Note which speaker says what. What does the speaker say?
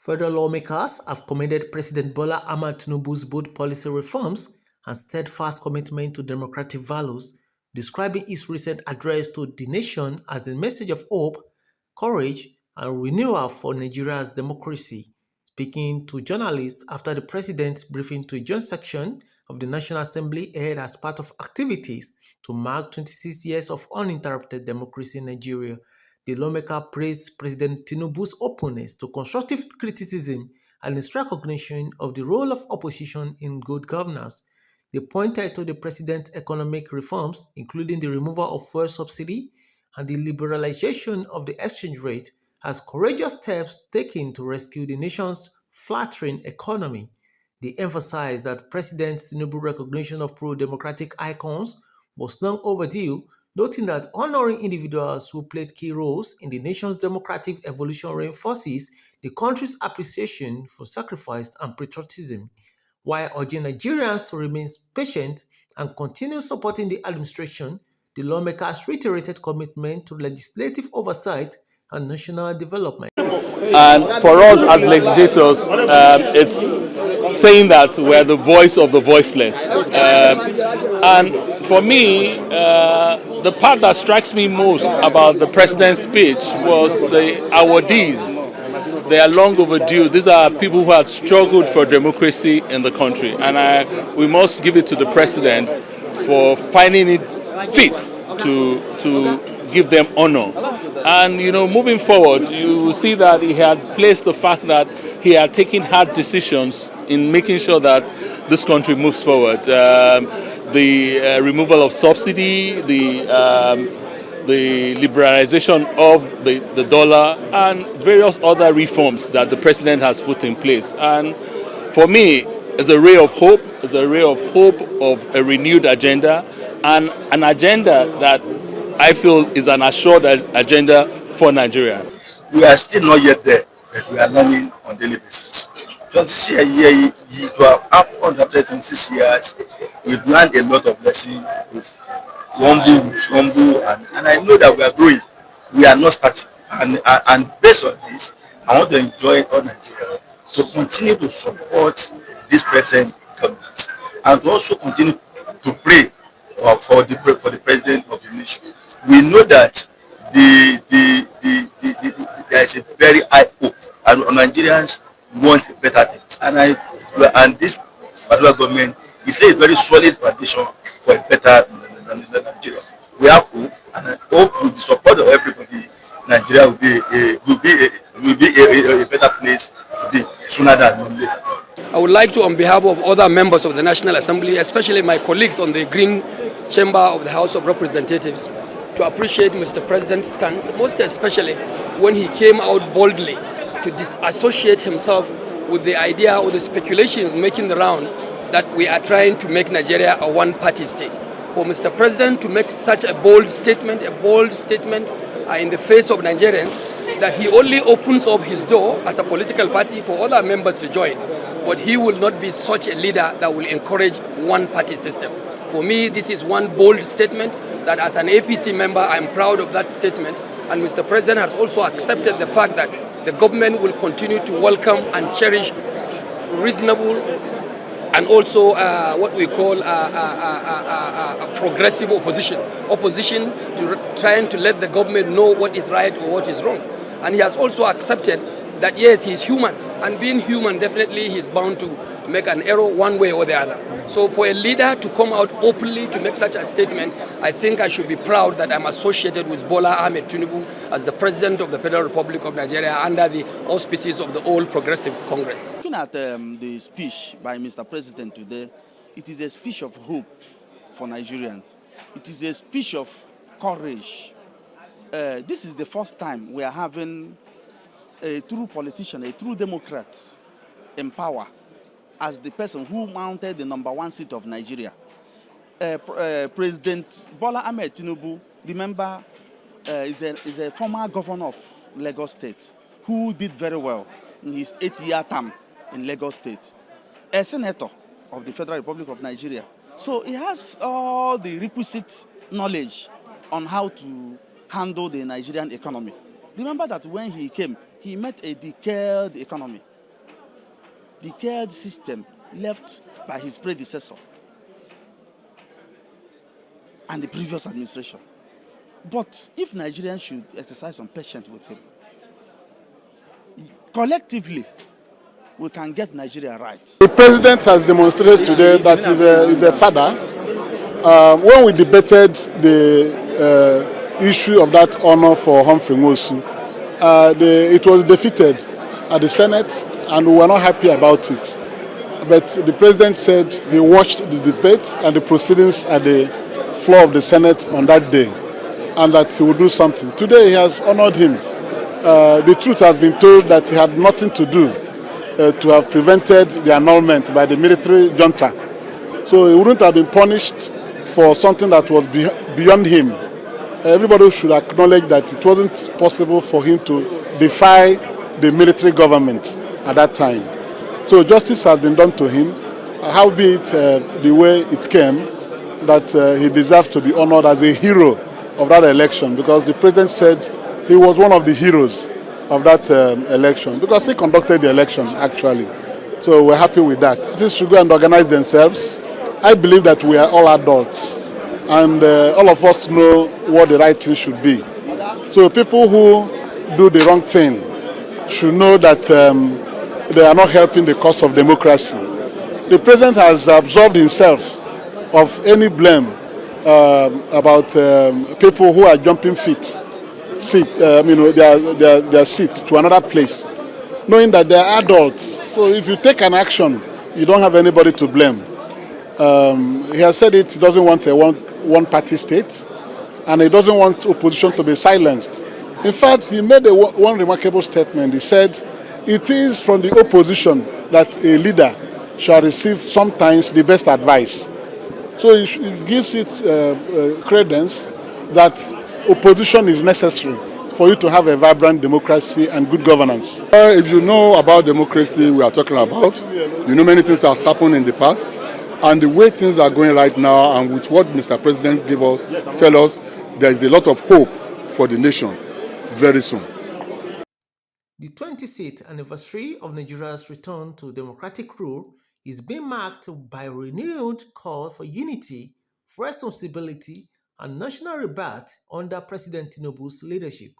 Speaker 1: Federal lawmakers have commended President Bola Ahmed Tinubu's bold policy reforms and steadfast commitment to democratic values, describing his recent address to the nation as a message of hope, courage, and renewal for Nigeria's democracy. Speaking to journalists after the president's briefing to a joint section of the National Assembly held as part of activities to mark 26 years of uninterrupted democracy in Nigeria, the lawmaker praised President Tinubu's openness to constructive criticism and his recognition of the role of opposition in good governance. They pointed to the president's economic reforms, including the removal of fuel subsidy and the liberalization of the exchange rate, as courageous steps taken to rescue the nation's flattering economy. They emphasized that President Tinubu's recognition of pro-democratic icons was long overdue, noting that honoring individuals who played key roles in the nation's democratic evolution reinforces the country's appreciation for sacrifice and patriotism, while urging Nigerians to remain patient and continue supporting the administration. The lawmakers reiterated commitment to legislative oversight and national development.
Speaker 2: And for us as legislators, it's saying that we're the voice of the voiceless. And for me, the part that strikes me most about the president's speech was the awardees. They are long overdue. These are people who have struggled for democracy in the country. And we must give it to the president for finding it fit to give them honor. And moving forward, you will see that he had placed the fact that he had taken hard decisions in making sure that this country moves forward. The removal of subsidy, the liberalization of the dollar, and various other reforms that the president has put in place. And for me, it's a ray of hope. It's a ray of hope of a renewed agenda, and an agenda that I feel is an assured agenda for Nigeria.
Speaker 3: We are still not yet there, but we are learning on a daily basis. 26 years, to have after 26 years, we've learned a lot of lessons with rumble, and I know that we are growing. We are not static. And based on this, I want to enjoy all Nigeria to continue to support this present government and to also continue to pray for the president of the nation. We know that there is a very high hope, and Nigerians want better things. And this federal government is a very solid foundation for a better Nigeria. We have hope, and I hope with the support of everybody, Nigeria will be a better place today sooner than later.
Speaker 4: I would like to, on behalf of other members of the National Assembly, especially my colleagues on the Green Chamber of the House of Representatives, to appreciate Mr. President's stance, most especially when he came out boldly to disassociate himself with the idea or the speculations making the round that we are trying to make Nigeria a one-party state. For Mr. President to make such a bold statement in the face of Nigerians, that he only opens up his door as a political party for other members to join. But he will not be such a leader that will encourage one-party system. For me, this is one bold statement that as an APC member, I'm proud of that statement. And Mr. President has also accepted the fact that the government will continue to welcome and cherish reasonable and also what we call a progressive opposition. Opposition to trying to let the government know what is right or what is wrong. And he has also accepted that yes, he's human. And being human, definitely he's bound to make an error one way or the other. So for a leader to come out openly to make such a statement, I think I should be proud that I'm associated with Bola Ahmed Tinubu as the President of the Federal Republic of Nigeria under the auspices of the All Progressive Congress.
Speaker 5: Looking at the speech by Mr. President today, it is a speech of hope for Nigerians. It is a speech of courage. This is the first time we are having a true politician, a true Democrat in power as the person who mounted the #1 seat of Nigeria. President Bola Ahmed Tinubu, remember, is a former governor of Lagos State who did very well in his 8-year term in Lagos State, a senator of the Federal Republic of Nigeria. So he has all the requisite knowledge on how to handle the Nigerian economy. Remember that when he came, He met a decayed economy, decayed system left by his predecessor and the previous administration. But if Nigerians should exercise some patience with him, collectively, we can get Nigeria right.
Speaker 6: The president has demonstrated today that he's a father. When we debated the issue of that honor for Humphrey Nwosu, it was defeated at the Senate, and we were not happy about it. But the president said he watched the debate and the proceedings at the floor of the Senate on that day, and that he would do something. Today he has honored him. The truth has been told that he had nothing to do to have prevented the annulment by the military junta. So he wouldn't have been punished for something that was beyond him. Everybody should acknowledge that it wasn't possible for him to defy the military government at that time. So justice has been done to him, howbeit the way it came, that he deserves to be honored as a hero of that election, because the president said he was one of the heroes of that election, because he conducted the election actually. So we're happy with that. This should go and organize themselves. I believe that we are all adults, and all of us know what the right thing should be. So people who do the wrong thing should know that they are not helping the cause of democracy. The president has absolved himself of any blame about people who are jumping their seat to another place, knowing that they are adults. So if you take an action, you don't have anybody to blame. He has said it, he doesn't want a one-party state, and he doesn't want opposition to be silenced. In fact, he made one remarkable statement. He said, it is from the opposition that a leader shall receive sometimes the best advice. So it gives it credence that opposition is necessary for you to have a vibrant democracy and good governance.
Speaker 7: If you know about democracy we are talking about, you know many things that have happened in the past, and the way things are going right now, and with what Mr. President tell us, there is a lot of hope for the nation very soon.
Speaker 1: The 26th anniversary of Nigeria's return to democratic rule is being marked by a renewed call for unity, responsibility, and national rebirth under President Tinubu's leadership.